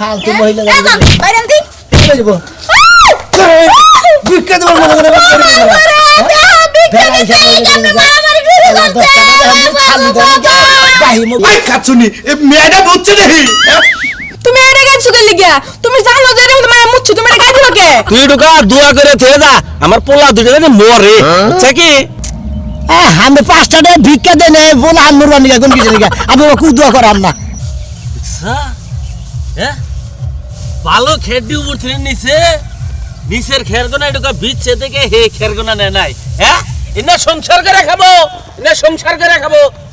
ফালতু মহিলা বাইরে দি দেব ভিক্ষা দেব মনে করে কাচুনি মেয়েটা বুঝছে দেখি তুমি এটা কেন সুগার লিগিয়া তুমি জানো যে তুমি মায়া মুচ্ছ তুমি এটা গাইছো কে তুই ঢুকা দোয়া করে থে যা আমার পোলা দুটো জানি মরে বুঝছে কি আমি 5 টাকা ভিক্ষা দেন বলে আনমুর বানি কোন কিছু লিগা আমি ওকে দোয়া করাম না হ্যাঁ ভালো খেডি উঠছে নিচের খেরগোনা ঢুকা বিচ্ছে থেকে হে খেরগোনা নেয় নাই হ্যাঁ ইনা সংসার করে খাবো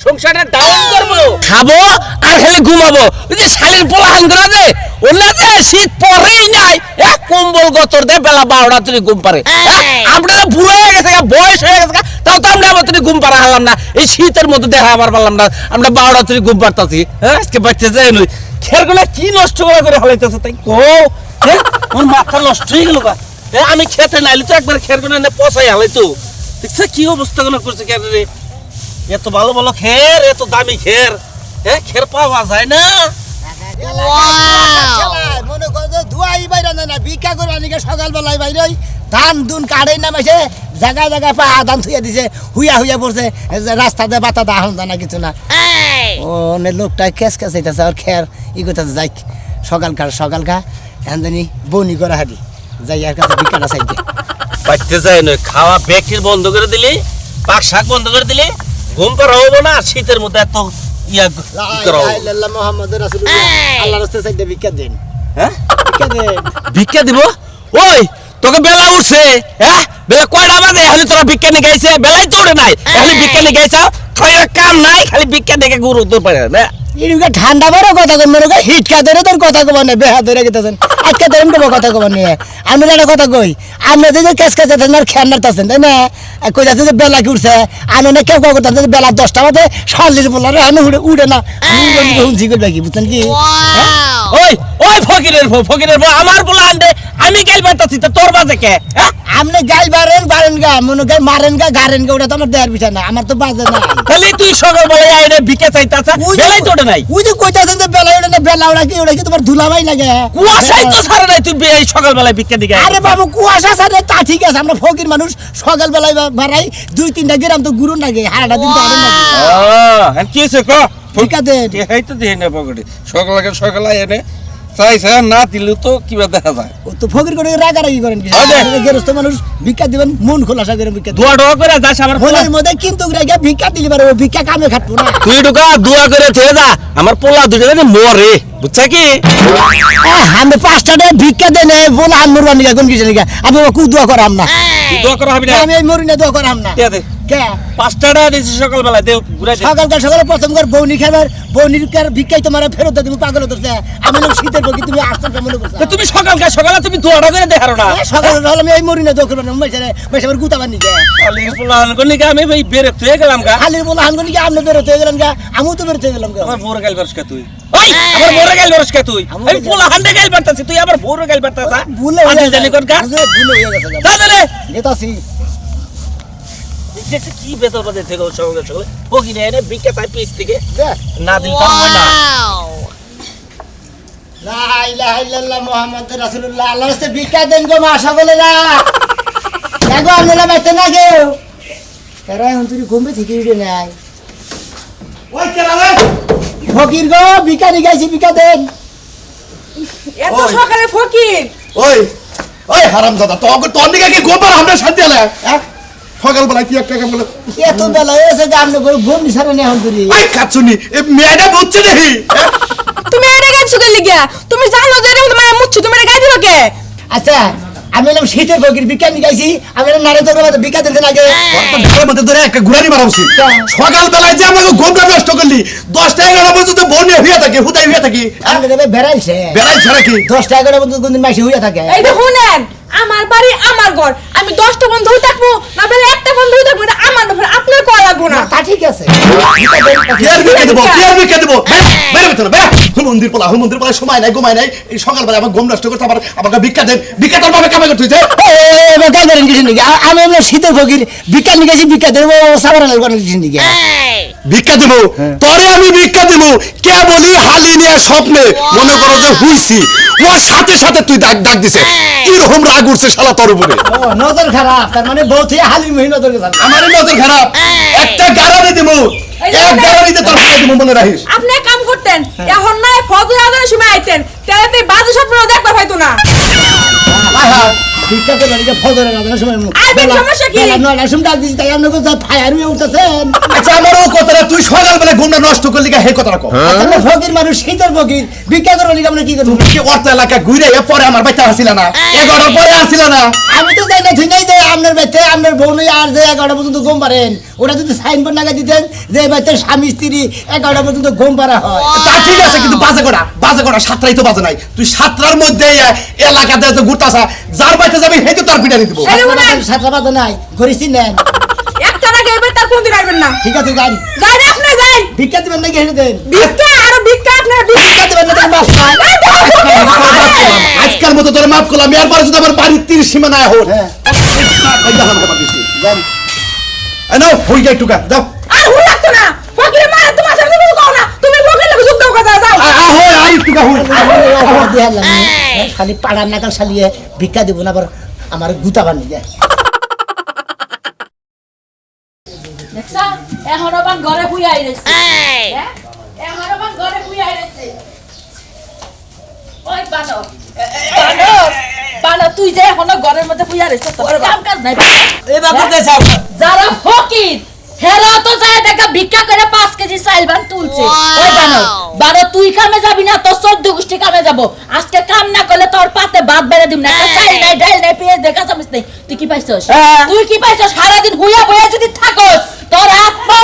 সংসারটা ডাউন করবো খাবো আর খালি ঘুমাবো ওই যে শাড়ির পোলা হাঙ্গরা যে ওলা যে শীত পরেই নাই এক কম্বল গতর দে বেলা 12টা তুই ঘুম পারে আমরা বুড়ো হয়ে গেছে বয়স হয়ে গেছে তাও তো আমরা তুই ঘুম পারা হলাম না এই শীতের মধ্যে দেখা আবার পারলাম না আমরা 12টা তুই ঘুম পারতাছি হ্যাঁ আজকে বাচ্চা যায় নই খেরগুলা কি নষ্ট করে হালাইতেছে তাই কো হ্যাঁ ওর মাথা নষ্ট হয়ে গেল আমি খেতে নাইলি তো একবার খেরগুলা নে পচাই হালাইতো দেখছ কি অবস্থা গুলো করছে খের রে এত ভালো ভালো খের এত দামি খের হ্যাঁ খের পাওয়া যায় না মনে কর যে ধুয়াই বাইরে না ভিক্ষা করে আনিকে সকাল বেলায় বাইরে ধান দুন কাড়াই নামাইছে জায়গায় জায়গায় পা ধান থুইয়া দিছে হুইয়া পড়ছে রাস্তাতে বাতা দা হন না কিছু না ও নে লোকটা কেস হইতাছে আর খের ই করতেছে যাই সকাল খা এখন জানি বনি করা হাঁটি যাই আর কাছে ভিক্ষাটা চাইতে পাইতে যায় না খাওয়া বেকির বন্ধ করে দিলি পাক শাক বন্ধ করে দিলি ঘুম পার হবো না শীতের মধ্যে এত ইয়া করো আল্লাহ মুহাম্মদুর রাসূলুল্লাহ আল্লাহর রাস্তায় চাইতে ভিক্ষা দেন হ্যাঁ ভিক্ষা দেন ভিক্ষা দিব ওই তোকে বেলা উঠছে হ্যাঁ বেলা কয়টা বাজে খালি তোরা ভিক্ষা নিয়ে গাইছে বেলাই তো উঠে নাই খালি ভিক্ষা নিয়ে গাইছ খালি কাম নাই খালি ভিক্ষা দেখে গুরু তোর পারে না এদিকে ঠান্ডা বড় কথা কই মনে কই হিট কা ধরে তোর কথা কব না বেহা ধরে গেতেছেন আজকে ধরেন কব কথা কব নিয়ে আমি একটা কথা কই আপনি যে কেস দেন আর খেয়াল নাতাছেন তাই না কই যাচ্ছে যে বেলা কি উঠছে আমি না কেউ কথা যে বেলা 10টা বাজে শালির বলারে আমি উড়ে না হুঁজি করবে কি বুঝছেন কি ওই ফকিরের বউ আমার বলা আনবে আমি গাইল বাতাছি তো তোর বাজে কে আপনি গাইল বারেন গা মনে কই মারেন গা গারেন গা ওটা তো আমার দেয়ার বিষয় না আমার তো বাজে না খালি তুই সকাল বেলায় আইনে ভিক্ষা চাইতাছ বেলাই তো ওঠে নাই ওই যে কইতাছেন যে বেলা ওঠে না বেলা ওটা কি তোমার ধুলাবাই লাগে কুয়াশাই তো ছাড়ে নাই তুই এই সকাল বেলায় ভিক্ষা দিকে আরে বাবু কুয়াশা ছাড়ে তা ঠিক আছে আমরা ফকির মানুষ সকাল বেলায় বাড়াই 2-3টা গ্রাম তো গুরু লাগে হাড়াটা দিন তো আরে না কি হইছে ক ভিক্ষা দেন এই তো দেই না পকেটে সকালে এনে চাইছে না দিলে তো কিবা দেখা যায় ও তো ফকির করে রাগারাগি করেন কি গেরস্ত মানুষ ভিক্ষা দিবেন মন খোলাসা করে ভিক্ষা দোয়া করে যাস আমার ফোনের মধ্যে কিন্তু রাগা ভিক্ষা দিলি পারে ও ভিক্ষা কামে খাটবো না তুই ঢুকা দোয়া করে থে যা আমার পোলা দুটো জানি মরে বুঝছ কি আমি 5 টাকা ভিক্ষা দেন বলে আনমুর বানি কোন কিছু লিগা আমি ওকে দোয়া করাম না দোয়া করা হবে না আমি এই মরি না দোয়া করাম না দে কে 5 টাকা দিছি সকাল বেলা দে ঘুরাই দে সকালে প্রথম করে বউনি খাবার বউনির কার ভিক্ষাই তোমার ফেরত দিব পাগল হতেছে আমি লোক শীতের বকি তুমি আসতে কেমন করছ তুমি সকালে তুমি দোয়াটা করে দেখারো না সকালে হল আমি এই মরি না দোয়া করব না মেশাবার গুতা বানি গে খালির পোলা আনগনি আমি ভাই বের হয়ে গেলাম গা খালির পোলা আনগনি কি আপনি বের হয়ে গেলেন গা আমিও তো বের হয়ে গেলাম গা আমার বড় গাল বরসকা তুই ওই আমার বড় গাল বরসকা তুই এই পোলা হান্ডে গাল বারতাছিস তুই আবার বড় গাল বারতাছা ভুলে আমি জানি কোন গা ভুলে হয়ে গেছে দাদা নেতাছি দেখছি কি বেতন বাদে থেকে সকালে ফকি নেয় না ভিক্ষা চাই পিস থেকে না দিল কাম হয় না লা ইলাহা ইল্লাল্লাহ মুহাম্মাদুর রাসূলুল্লাহ আল্লাহর রাস্তায় ভিক্ষা দেন গো মা সকলেরা দেখো আপনারা বাইতে না কেউ এরা এখন তুই ঘুমবে থেকে উঠে নাই ওই কেলালে ফকির গো ভিক্ষা নিগাইছি ভিক্ষা দেন এত সকালে ফকির ওই হারামজাদা তোর দিকে কি গোবর আমরা শান্তি আলে সকাল বেলা কি একটা কাম বলে এত বেলা হয়েছে যে আপনি ঘুম নিছারে নেই এখন তুই ওই কাচুনি মেয়েটা বুঝছে দেখি তুমি এটা কেন সুগার লিগিয়া তুমি জানো যে তুমি মায়া মুচ্ছ তুমি এটা গাইছো কে আচ্ছা আমি এলাম শীতের ফকির ভিক্ষা নিগাইছি আমি নারে তোর ভিক্ষা দিতে না আগে ঘরের মধ্যে ধরে একটা ঘুরানি মারা উচিত সকাল বেলায় যে আমাকে গোবরা নষ্ট করলি 10টা 11টা পর্যন্ত বনে হইয়া থাকে হুদাই হইয়া থাকি আমি দেবে বেড়াইছে বেড়াইছে নাকি 10টা 11টা পর্যন্ত কোনদিন মাসি হইয়া থাকে এই যে শুনেন আমার বাড়ি আমার ঘর আমি 10টা বন্ধ হই থাকবো না বেলা একটা বন্ধ হই থাকবো এটা আমার ব্যাপার আপনার করা লাগবো না তা ঠিক আছে কি আর ভিক্ষা দেবো বেরে বেতন বে মন্দির পোলা সময় নাই ঘুমায় নাই এই সকাল বেলা আমার ঘুম নষ্ট করতে আবার আমাকে ভিক্ষা দেন ভিক্ষা তোর ভাবে কামাই করতে হইছে আমি শীতের ফকির ভিক্ষা নিগাইছি ভিক্ষা দেবো সাবারের কিছু নিগে ভিক্ষা দিব তোরে আমি ভিক্ষা দিব কে বলি হালি নিয়ে স্বপ্নে মনে করো যে হুইছি ওর সাথে সাথে তুই ডাক ডাক দিছে কিরকম রাগ উঠছে শালা তোর উপরে ও নজর খারাপ তার মানে বউ থেকে হালির মহি নজর গেছে আমারই নজর খারাপ একটা গারানি দিব এক গারানিতে তোর ভিক্ষা দিব মনে রাখিস আপনি এক কাম করতেন এখন নাই ফজর আজানের সময় আইতেন তাহলে তো বাজে স্বপ্ন দেখতে পাইতো না ভিক্ষা করে নাকি ফজরের আজানের সময় আইবেন, সমস্যা কি? নয়টার সময় ডাক দিছি তাই আপনি কোথায় ফায়ার হয়ে উঠতেছেন আচ্ছা আমারও কথাটা তুই সকালবেলা ঘুমটা নষ্ট করলি হে কথাটা কো আচ্ছা ফকির মানুষ শীতের ফকির ভিক্ষা করে নাকি আমরা কি করবো কি অর্থ এলাকা ঘুরে পরে আমার বাচ্চা আসিল না 11টার পরে আসিল না আমি তো যাই না ঠিক নাই যে আপনার বাড়িতে আপনার বোন আর যে 11টা পর্যন্ত ঘুম পারেন ওরা যদি সাইনবোর্ড লাগাই দিতেন যে বাড়িতে স্বামী স্ত্রী 11টা পর্যন্ত ঘুম পারা হয় তা ঠিক আছে কিন্তু বাজে করা সাতটাই তো বাজে নাই তুই সাতটার মধ্যে এলাকাতে তো ঘুরতাছা যার বাড়িতে যাবি হেঁটে তার পিটানি দিব এই যে বলেন, 7টা বাজে নাই ঘুরেছি নেন একটা না গেবে তার কোনদিন আইবেন না ঠিক আছে যাই যাই না আপনি যাই ভিক্ষা দিবেন নাকি হেঁটে দেন ভিক্ষা আর ভিক্ষা আপনার ভিক্ষা দিবেন নাকি মাছ খায়? আজকাল মতো তোর মাফ করলাম এরপরে যদি আমার বাড়ির 30 সীমা না হোক হ্যাঁ যান নাও হই যাই টুকা যাও আর হুল লাগতো না ফকিরে মারে তোমার সামনে তুমি কও না তুমি ফকির লাগে যুদ্ধ কথা যাও আই টুকা হই খালি পাড়ার নাকাল শালিয়ে ভিক্ষা দিব না আবার আমার গুতা বানি যায় দেখছা এখন আবার ঘরে শুই আইরেছে এখন আবার ঘরে শুই আইরেছে ওই বানর বানর বানর তুই যে এখন ঘরের মধ্যে শুই আইরেছিস তোর কাম কাজ নাই এই বাবুতে যাও যারা ফকির হেরা তো যায় দেখা ভিক্ষা করে 5 কেজি চাইল বান তুলছে ওই বানর বানর তুই কামে যাবি না তোর 14 গোষ্ঠী কামে যাব আজকে কাম না করলে তোর পাতে ভাত বেড়ে দিম না একটা চাইল নাই ডাল নাই পেঁয়াজ দেখা চামিস নাই তুই কি পাইছস তুই কি পাইছস সারা দিন হুইয়া বইয়া যদি থাকস তোর হাত পা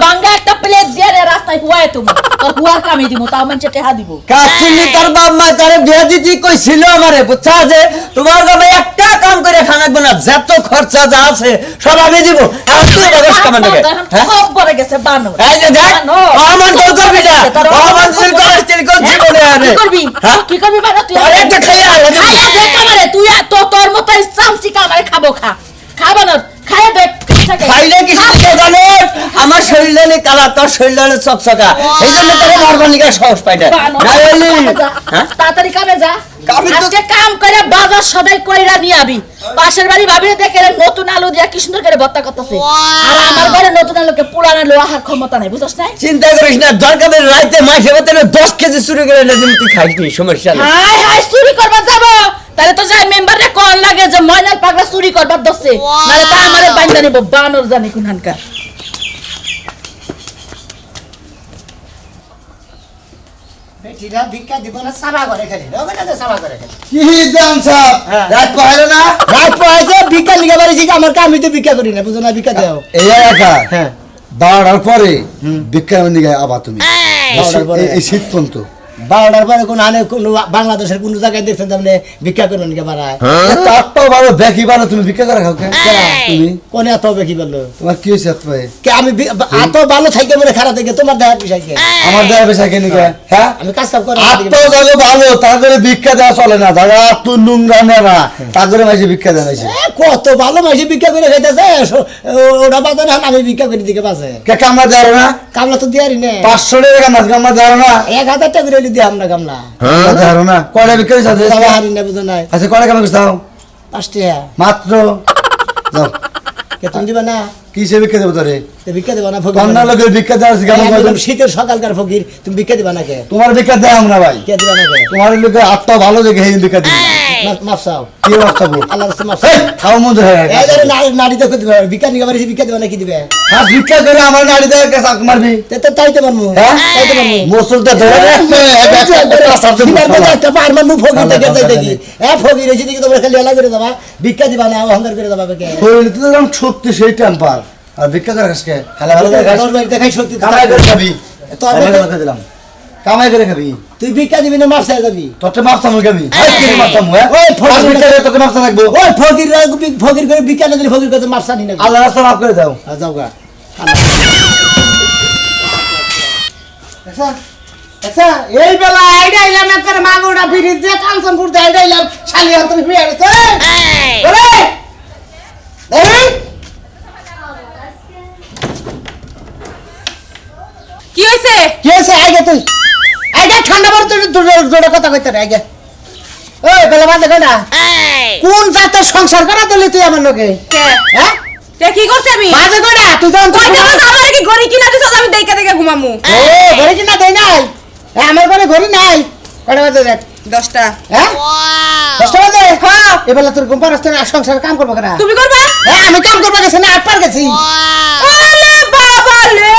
ভাঙ্গা একটা প্লেট দিয়ে রে রাস্তায় হুয়ায় তুমি তোর হুয়ার কামে দিব তাও মানুষে টেহা দিব কাচিনি তার বাপ মা তারে বিয়া দিতে কইছিল আমারে বুঝছা যে তোমার জামাই একটা কাম করে খানাকবে না যত খরচা যা আছে সব আমি দিব আর তুই বাগাস কামান লাগে হ্যাঁ সব পরে গেছে বানর এই যে দেখ আমার দল করবি না আমার দিন করে স্টিল কোন জীবনে আরে কি করবি হ্যাঁ? কি করবি বানা তুই আরে একটা খাইয়া আলে খাইয়া দেখ আমারে তুই তো তোর মতো চামচি কামারে খাবো খা বানর খাইয়া দেখ খাইলে কি জানো আমার শরীরে কালা তোর শরীরে চকচকা এই জন্য তোরে মারবানিকা সাহস পাই না না হইলি হ্যাঁ তাড়াতাড়ি কামে যা কামে তো- আজকে কাম করে বাজার সদাই কইরা নিয়ে আবি পাশের বাড়ি ভাবিরে দেখে নতুন আলু দিয়া কি সুন্দর করে ভর্তা করতেছে আর আমার ঘরে নতুন আলুকে পুরানো আলু আহার ক্ষমতা নাই বুঝছস না চিন্তা করিস না দরকার রাইতে মাসে বাতে 10 কেজি চুরি করে এনে দিবি তুই খাইস নি সমস্যা নেই হাই হাই চুরি করবার যাব তাহলে তো যাই মেম্বারে কোন লাগে যে ময়নাল পাগলা চুরি করবার দছে নালে তা আমারে বাইন্দা নিব বানর জানি কোনখানকার বেটিরা ভিক্ষা দিব না সাবা করে খালি রবে না সাবা করে খালি কি জান সাহেব হ্যাঁ। রাত পাইলো না রাত পাইছে ভিক্ষা লিখে বাড়ি আমার আমি তো ভিক্ষা করি না বুঝো না ভিক্ষা দাও এই একা হ্যাঁ 12টার পরে ভিক্ষা দিকে আবার তুমি 12টার পরে? এই শীত পর্যন্ত 12টার পরে কোন আনে কোন বাংলাদেশের কোন জায়গায় দেখছেন আপনি ভিক্ষা করবেন নাকি বাড়ায় তারটাও ভালো দেখি ভালো তুমি ভিক্ষা করে খাও কে তুমি কোনে এত হবে কি বললো তোমার কি হয়েছে এত ভাই কে আমি এত ভালো থাইকে মনে খারাপ থেকে তোমার দেখার বিষয় কি আমার দেয়া বেশা কেন হ্যাঁ আমি কাজ কাম করে আত্ম যাবে ভালো তাদের ভিক্ষা দেওয়া চলে না যারা আত্ম নোংরা নেরা তাদের মাঝে ভিক্ষা দেওয়া হয়েছে কত ভালো মাসে ভিক্ষা করে খাইতেছে ওটা বাজে না আমি ভিক্ষা করে দিকে বাজে কে কামড়া দেওয়ার না কামলা তো দিয়ারি না 500 টাকা মাছ কামড়া দেওয়ার না 1000 টাকা করে দিয়ে আমরা কামলা দেওয়ার না কয়টা ভিক্ষা দিয়েছে যাওয়া হারি না বুঝো নাই আচ্ছা কয়টা কামড়া করছাও 5 টাকা মাত্র যাও কে তুমি দিবা না কিসে ভিক্ষা দেবো তোরে তো ভিক্ষা দিবা না ফকির কন্যা লোকের ভিক্ষা দেওয়া আছে কেমন একদম শীতের সকালকার ফকির তুমি ভিক্ষা দিবা না কে তোমার ভিক্ষা দেয় আমরা ভাই কে দিবা না কে তোমার লোকে আত্মা ভালো দেখে এই ভিক্ষা দিই মাফ চাও কি বাচ্চা বল আল্লাহ রাস্তা মাফ এই খাও মন ধরে এই ধরে নারী তো দিবে ভিক্ষা নিয়ে বাড়ি ভিক্ষা দিবা না কি দিবে খাস ভিক্ষা করে আমার নাড়ি দেয় কে সাক মারবি তো তাইতে পারমু হ্যাঁ তাইতে পারমু মুসলটা ধরে একটা পার মারমু ফকির থেকে যাইতে কি ফকির এসে দিকে তোমরা খালি এলা করে যাবা ভিক্ষা দিবা না অহংকার করে যাবা কে সত্যি সেই টেম্পার আর ভিক্ষা করে খাসকে খালা ভালো করে খাস তোর বাড়িতে খাই শক্তি কামাই করে খাবি তোর কামাই বাড়িতে- করে দিলাম কামাই করে খাবি তুই ভিক্ষা দিবি না মাফ চাই যাবি তোরটা মাপসামু খাবি কি মাপসামু হ্যাঁ ওই ফকির- আর ভিক্ষা করে তোকে মাপসা রাখবো ওই ফকির ফকির করে ভিক্ষা না দিলে ফকির কাছে মাফ চানি না আল্লাহ রাস্তা মাফ করে দাও যাও গা আচ্ছা এই বেলা আইডা এলাম একবার মাগুড়া ফিরিত দিয়ে কাঞ্চনপুর দিয়ে আইডা এলাম শালি হাতে ফিরে গেছে ওরে এই হইছে কি হয়েছে আগে তুই আগে ঠান্ডা পড়ে তুই জোরে কথা কইতে রে আগে ওই বেলা বাজে কয়টা কোন জাতের সংসার করা দিলি তুই আমার লোকে হ্যাঁ তে কি করছ আমি বাজে কয়টা তুই যখন কয়টা বাজে আমার কি ঘড়ি কিনা দিছস আমি দেইকা দেইকা ঘুমামু ও ঘরে কিনা দেই নাই আমার ঘরে ঘড়ি নাই কয়টা বাজে দেখ 10টা হ্যাঁ 10টা বাজে হ্যাঁ এবেলা তোর ঘুম পাড়াস না সংসার কাম করবো কেনা তুমি করবা হ্যাঁ আমি কাম করবো গেছি না 8 পার গেছি আলে বাবা লে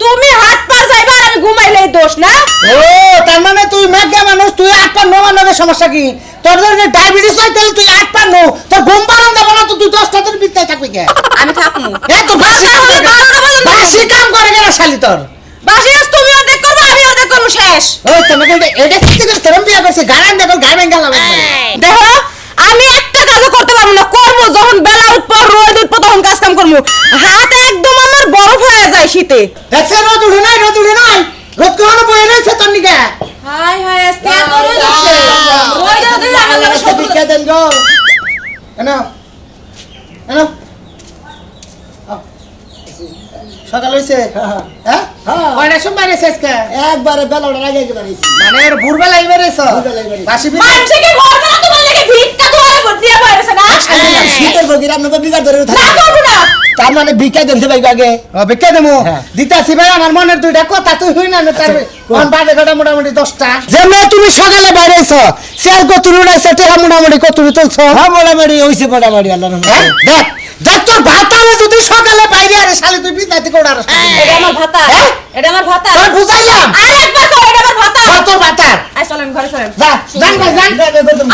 তুমি হাত পার যাইবা আর আমি ঘুমাইলেই দোষ না ও তার মানে তুই মেঘা মানুষ তুই 8 পার নয় নয় সমস্যা কি তোর যদি ডায়াবেটিস হয় তাহলে তুই 8 পার নো তোর ঘুম পাড়ান যাব না তো তুই 10টা তোর বিত্তায় থাকবি কে আমি থাকমু এত বেশি কাম করে বেশি কাম করে কেন শালি তোর বাসি আজ তুমি অর্ধেক করবা আমি অর্ধেক করব শেষ ওই তোমাকে এটা কি করে তোর বিয়া করছে গারান দেখো গারান গেলাম দেখো আমি একটা কাজ করতে পারবো না করবো যখন বেলা উঠবো রোদ উঠবো তখন কাজ কাম করবো হাত একদম আমার বরফ হয়ে যায় শীতে দেখছ রোদ উঠে নাই রোদ কখনো বয়ে রয়েছে তোর নিকে হাই হাই আজকে এত রোদ উঠছে রোদ উঠে আমার লাগে সব বিক্কা দেন গো এনো এনো সকাল হইছে হ্যাঁ কয়টা সময় রেছে আজকে একবারে বেলাটা লাগে একবারে মানে এর ভোরবেলা আইবারে এসো বাসি মানুষে কি ঘর না তোমার লাগে ভিক্ষা দুয়ারে ভর্তি হয়ে পড়েছে না শীতের বগির আপনি বিকার ধরে না করবো না তার মানে ভিক্ষা দেন ভাই আগে ভিক্ষা দেবো দিতাছি ভাই আমার মনের দুইটা কথা তুই হই না তার কোন বাজে ঘটা মোটামুটি 10টা যেমন তুমি সকালে বাইরেছো সেল কতুরি উড়াইছো টেহা মোটামুটি কতুরি তুলছো হ্যাঁ মোটামুটি হইছে মোটামুটি আল্লাহর রহমতে দেখ দেখ তোর ভাতারে যদি সকালে বাইরে আরে শালি তুই বিদাতি কোড়া রাস্তা এটা আমার ভাতা এটা আমার ভাতা তোর বুঝাইলাম আরেকবার কর এটা আমার ভাতা তোর ভাতা আই চলেন ঘরে চলেন যা জান ভাই জান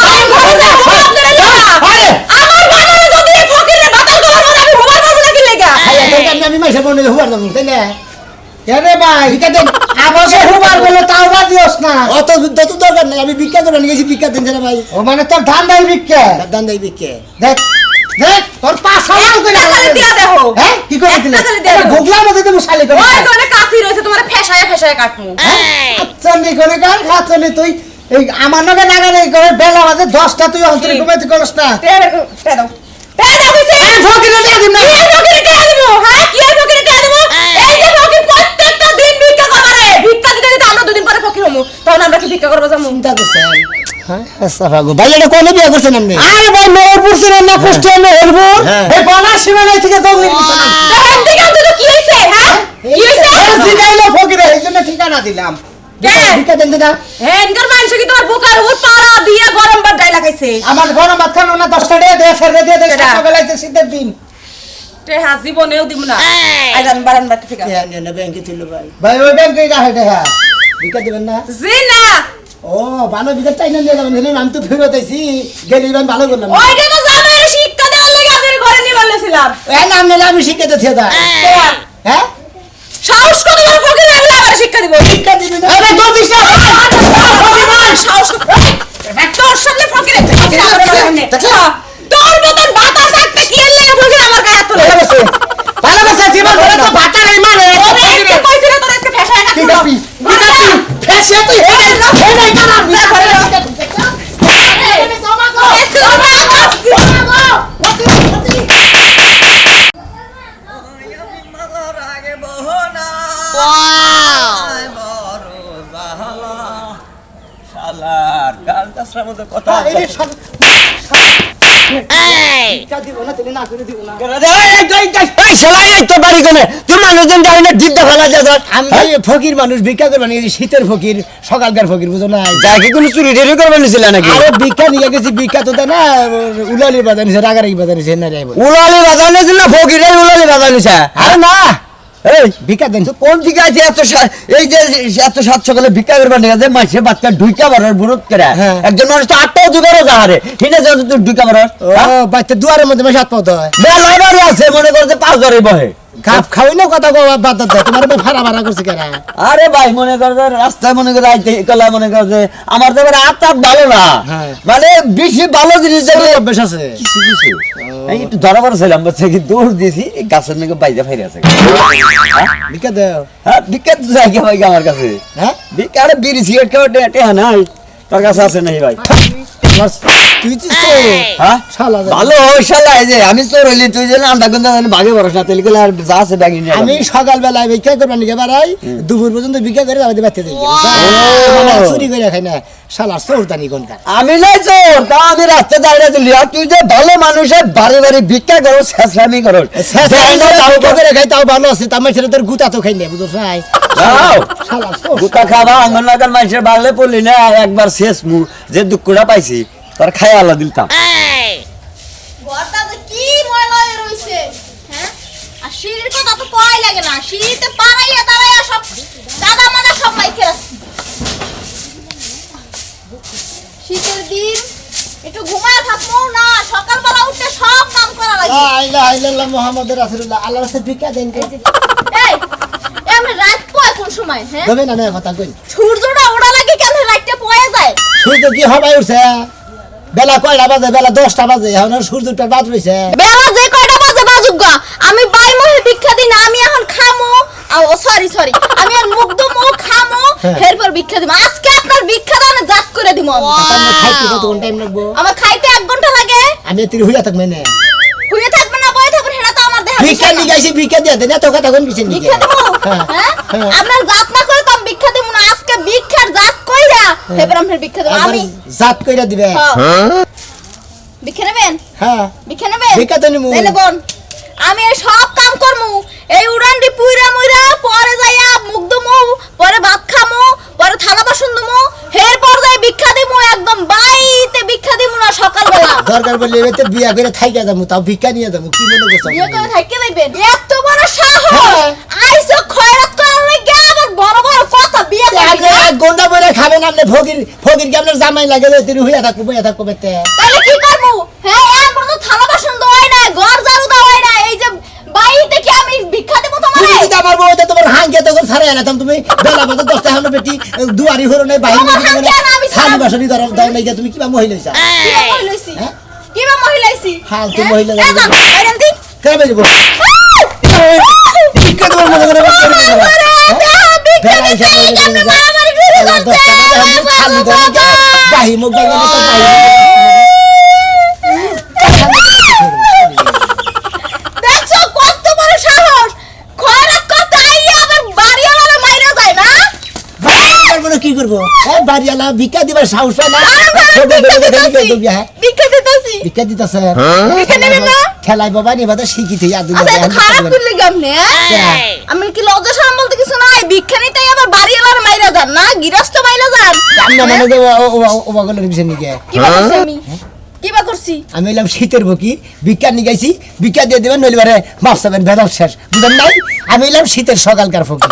আমি ঘরে যাব আপনারা লাগা আরে আমার বাগানে যদি এই ফকিরের ভাতা তোমার মনে আমি হবার পারবো না কি লাগা আমি মাইসা বনে হুবার দেবো তাই না আরে ভাই ভিক্ষা দেন আবাসে হুবার বলে তাও বাদিওস না অত যুদ্ধ তো দরকার নাই আমি ভিক্ষা করে নিয়ে গেছি ভিক্ষা দেন রে ভাই ও মানে তোর ধান দেই ভিক্ষা ধান দেই ভিক্ষা দেখ দেখ তোর পাঁচ হাজার করে টাকা দিয়া দেখো হ্যাঁ কি করে দিলে ভোগলা মধ্যে দেবো শালি করে ওই কোনে কাশি রইছে তোমার ফেসায় ফেসায় কাটমু আচ্ছা নি করে গান খাচ্ছনি তুই এই আমার নাকে নাগালে করে বেলা বাজে 10টা তুই অন্তরে ঘুমাইতে করছ না তে দাও কইছে এই ফকিরে দিয়ে দিম না কি ফকিরে কে দেবো হ্যাঁ কি ফকিরে কে দেবো এই যে ফকির প্রত্যেকটা দিন ভিক্ষা করে ভিক্ষা দিতে দিতে আমরা দুদিন পরে ফকির হমু তখন আমরা কি ভিক্ষা করব যামু চিন্তা করছেন হ্যাঁ সাফা গো ভাই এটা কোন বিয়ে করছেন আপনি আরে ভাই মেহেরপুর ছিলেন না কুষ্টিয়া মেহেরপুর এই বানা সীমানায় থেকে দৌড়ে গেছেন দেখেন দেখেন তো কি হইছে হ্যাঁ কি হইছে এই জিগাইলো ফকিরে এইজন্য ঠিকানা দিলাম ভিক্ষা দেন না হ্যাঁ ইনকার মানুষ কি তোমার বুকার উপর পাড়া দিয়ে গরম ভাত ডাই লাগাইছে আমার গরম ভাত খানো না 10টা টাকা দিয়ে ফেরবে দিয়ে দে সকালে শীতের দিন তে জীবনেও দিব না আজ আমি বারান বাট থেকে না ব্যাংকে ছিল ভাই ভাই ওই ব্যাংকে রাখে দেখা ভিক্ষা দিবেন না জি না ও ভালো ভিক্ষা চাই না নিয়ে যাবেন আমি তো ফেরত আইছি গেলে ইমান ভালো করলাম ওইটা তো জামাইরে শিক্ষা দেওয়ার লাগি আপনার ঘরে নিয়ে বলেছিলাম এই নাম নিলে আমি শিখে তো থেদা হ্যাঁ সাহস কত বড় ফকির আমি আবার শিক্ষা দিব শিক্ষা দিবি না আরে তো দিছ সাহস তোর সামনে ফকির তোর মতন বাতাস একটা কি লাগে ফকির আমার গায়ে তোলে ভালো কথা জীবন করে তো ভাতা নাই মারে ওরে কইছিল তোর আজকে ফেসায় না ঠিক আছে ফেসে তুই হে নাই কানা বিয়া করে শালার গাল দাসরার মধ্যে কথা ফকির মানুষ ভিক্ষা করবে নাকি শীতের ফকির সকালকার ফকির বুঝো না যাকে কোনো চুরি টেরি করবে নিছিল নাকি আরে ভিক্ষা নিয়ে গেছি ভিক্ষা তো দেয় না উলালি বাজার নিছে রাগারাগি বাজার নিছে না যাইব উলালি বাজানো ছিল না ফকিরে উলালি বাজানো ছে আরে না এই ভিক্ষা দেন কোন দিকে আছে এই যে এত সাত সকালে ভিক্ষা করবার নিয়ে আছে মাইসে বাচ্চা ঢুইকা বাড়ার বুড়ত করে হ্যাঁ। একজন মানুষ তো 8টাও জোগাড়ও যাহারে হিনে যাও তুই ঢুইকা বাড়ার ও বাচ্চা দুয়ারের মধ্যে মাস হাত পাওয়া হয় বেলা বাড়ি আছে মনে করছে 5 ধরে বহে খাপ খাওয়াই না কথা বাদ দেয় তোমার ভাড়া ভাড়া করছে কেন আরে ভাই মনে কর যে রাস্তায় মনে করে আইতে কলা মনে কর যে আমার তো এবার আত্মাত ভালো না হ্যাঁ। মানে বেশি ভালো জিনিস দেখলে অভ্যাস আছে কিছু কিছু এই একটু ধরা পড়ছিলাম বলছে কি দৌড় দিয়েছি এই গাছের নাকি বাইরে ফাইরে আছে ভিক্ষা দাও হ্যাঁ ভিক্ষা তো যাই ভাই আমার কাছে হ্যাঁ ভিক্ষা আরে বিড়ি সিগারেট খাওয়া টেহা নাই তোর কাছে আছে নাই ভাই তোমার তুই তো চোর। হ্যাঁ শালা জানি। ভালো ওই শালা এই যে আমি চোর হইলি তুই যে আন্ডা গুন্দা ভাগে বরস না তেল গুলো আর যা আছে ব্যাগি নিয়ে আমি সকালবেলায় ভিক্ষা করবার নিকে বাড়াই দুপুর পর্যন্ত ভিক্ষা করে আমাদের বাড়তে যাই চুরি করে খাই না শালা চোর জানি কোনটা আমি নাই চোর তা আমি রাস্তা দাঁড়িয়ে তুলি আর তুই যে ভালো মানুষের বাড়ি বাড়ি ভিক্ষা করো শেষরামি করো করে খাই তাও ভালো আছে তার মাঝে তোর গুতা তো খাই না বুঝছ নাই যাও শালা চোর। গুতা খাবা আঙ্গন লাগার মানুষের বাগলে পড়লি না একবার শেষ মু যে দুঃখটা পাইছি তার খাই আল্লাহ দিলতাম ঘরটা তো কি ময়লা হয়ে রইছে হ্যাঁ আর সিঁড়ির কথা তো কই লাগে না সিঁড়িতে পাড়াইয়া দাঁড়াইয়া সব দাদা মানা সব মাইকে রাখছি শীতের দিন একটু ঘুমায় থাকবো না সকালবেলা উঠে সব কাম করা লাগে আইলা আইলা মুহাম্মদুর রাসূলুল্লাহ আল্লাহর রাস্তায় ভিক্ষা দেন এই আমরা রাত পয় কোন সময় হ্যাঁ দেবে না না কথা কই সূর্যটা ওড়া লাগে কেন রাতটা পয়ে যায় সূর্য কি হবাই উঠছে বেলা কয়টা বাজে বেলা 10টা বাজে এখন সূর্যটা বাদ রইছে বেলা যে কয়টা বাজে বাজুক গা আমি বাই মহে ভিক্ষা দিই না আমি এখন খামো ও সরি আমি আর মুখ দুমো খামো এরপর ভিক্ষা দিব আজকে আপনার ভিক্ষা দানে জাত করে দিব আমি আপনার খাইতে কতক্ষণ টাইম লাগবো আমার খাইতে 1 ঘন্টা লাগে আমি তির হইয়া থাকবে না হুইয়ে থাকবে না বয়ে থাকবে সেটা তো আমার দেহ ভিক্ষা নিয়ে গাইছি ভিক্ষা দিয়ে দেন এত কথা কোন কিছু নিয়ে ভিক্ষা দিব হ্যাঁ আপনার জাত না করে তো আমি ভিক্ষা দিব না আজকে ভিক্ষার জাত কইরা এরপর আপনার ভিক্ষা দিব আমি জাত কইরা দিবে ভিক্ষা নেবেন হ্যাঁ ভিক্ষা নেবেন ভিক্ষা তো নিমু। তাইলে বোন আমি এই সব কাম করমু এই উড়ান্ডি পুইরা মুইরা পরে যাইয়া মুখ দুমু পরে ভাত খামু পরে থালা বাসন দুমু এরপর যাই ভিক্ষা দিমু একদম বাইতে ভিক্ষা দিমু না সকালবেলা দরকার বললে এতে বিয়া করে থাইকা যাবো তাও ভিক্ষা নিয়ে যাবো কি মনে করছো বিয়ে করে থাকতে যাইবেন এত বড় সাহস হ্যাঁ। আইসো খয়রাত করার লাগি আবার বড় বড় কথা বিয়ে করবি না? গন্ডা বলে খাবেন আপনি ফকির কি আপনার জামাই লাগে তির হইয়া থাকবো বইয়া থাকবো বেতে তাহলে কি করবো হ্যাঁ এর পর তো থালা বাসন ধোয় না ঘর ঝাড়ু দেওয়াই না এই যে বাইতে কি আমি ভিক্ষা দেবো তোমারে তুমি যদি আমার বউতে তোমার হাঙ্গে তখন ছাড়াই আনাতাম তুমি বেলা বাজে 10টা হলো বেটি দুয়ারি হলো নাই বাহির আমার হাঙ্গে না, আমি ছাড়াবো। খালি বাসনি ধরো দাও নাই তুমি কিবা মহিলা হইছা কিবা মহিলাইছি হ্যাঁ? কিবা মহিলাইছি হ্যাঁ, তুই মহিলা এই যান, বাইরেন দিন। কেন বেজবো ভিক্ষা তোমার মনে করে বাবা, ভিক্ষা বেলা দিতে হিসাবে এই জন্য বেলা মারামারি শুরু বেলা করছে। 10টা বাজে আমি খালি ধরে বাবা। বাহি মুখ বাগানে তো বাহি দেখছো কত বড় সাহস খয়রাত করতে আইয়া আবার বাড়িওয়ালা মাইরা যায় না বাড়ি কি করবো বাড়িওয়ালা ভিক্ষা দিবার সাহস পায় না আরে ঘরে ভিক্ষা দিতেছি হ্যাঁ ভিক্ষা দিতেছি ভিক্ষা দিতেছে ভিক্ষা নেবেন না খেলাই বাবা নিবা তো শিখিতে আচ্ছা এত খারাপ করলে কেমনে আমি কি লজ্জা শরম বলতে কিছু নাই ভিক্ষা নিতে আবার বাড়িওয়ালার মাইরা যান না গৃহস্থ মাইরা যান মানে ওবাগলের বিষয় নিকে কিবা করছি আমি কিবা করছি আমি এলাম শীতের বকি ভিক্ষা নিয়ে গেছি ভিক্ষা দিয়ে দেবেন নইলে বারে মাছ চাবেন ভেদাল শেষ বুঝলেন নাই আমি এলাম শীতের সকালকার ফকির